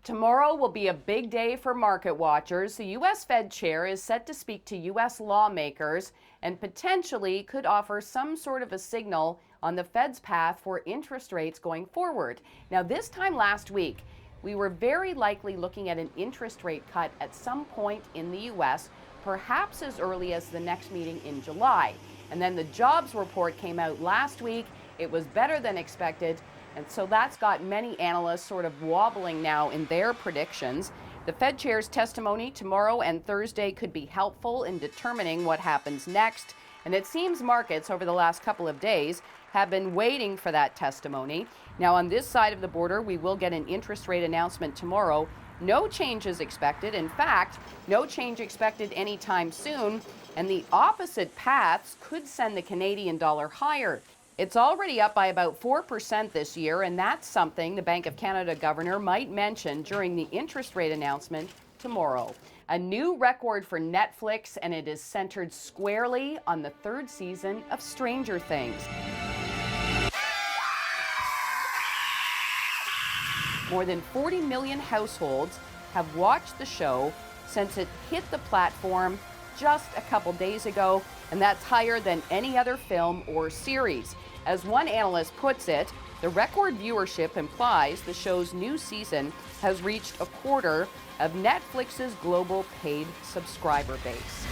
Tomorrow will be a big day for market watchers. The U.S. Fed chair is set to speak to U.S. lawmakers and potentially could offer some sort of a signal on the Fed's path for interest rates going forward. Now, this time last week, we were very likely looking at an interest rate cut at some point in the U.S., perhaps as early as the next meeting in July. And then the jobs report came out last week. It was better than expected. And so that's got many analysts sort of wobbling now in their predictions. The Fed chair's testimony tomorrow and Thursday could be helpful in determining what happens next. And it seems markets over the last couple of days have been waiting for that testimony. Now, on this side of the border, we will get an interest rate announcement tomorrow. No change is expected. In fact, no change expected anytime soon. And the opposite paths could send the Canadian dollar higher. It's already up by about 4% this year, and that's something the Bank of Canada governor might mention during the interest rate announcement tomorrow. A new record for Netflix, and it is centered squarely on the third season of Stranger Things. More than 40 million households have watched the show since it hit the platform just a couple days ago, and that's higher than any other film or series. As one analyst puts it, the record viewership implies the show's new season has reached a quarter of Netflix's global paid subscriber base.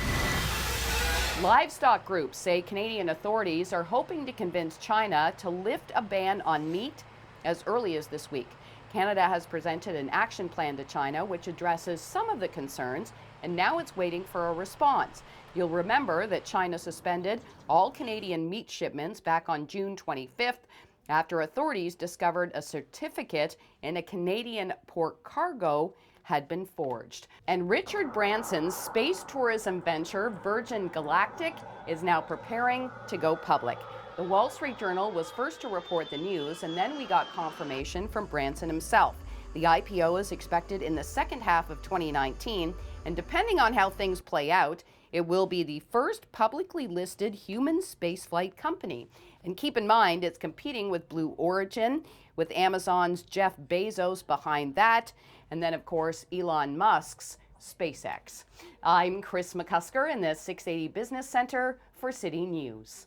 Livestock groups say Canadian authorities are hoping to convince China to lift a ban on meat as early as this week. Canada has presented an action plan to China which addresses some of the concerns, and now it's waiting for a response. You'll remember that China suspended all Canadian meat shipments back on June 25th after authorities discovered a certificate in a Canadian pork cargo had been forged. And Richard Branson's space tourism venture, Virgin Galactic, is now preparing to go public. The Wall Street Journal was first to report the news, and then we got confirmation from Branson himself. The IPO is expected in the second half of 2019, and depending on how things play out, it will be the first publicly listed human spaceflight company. And keep in mind, it's competing with Blue Origin, with Amazon's Jeff Bezos behind that, and then, of course, Elon Musk's SpaceX. I'm Kris McCusker in the 680 Business Center for City News.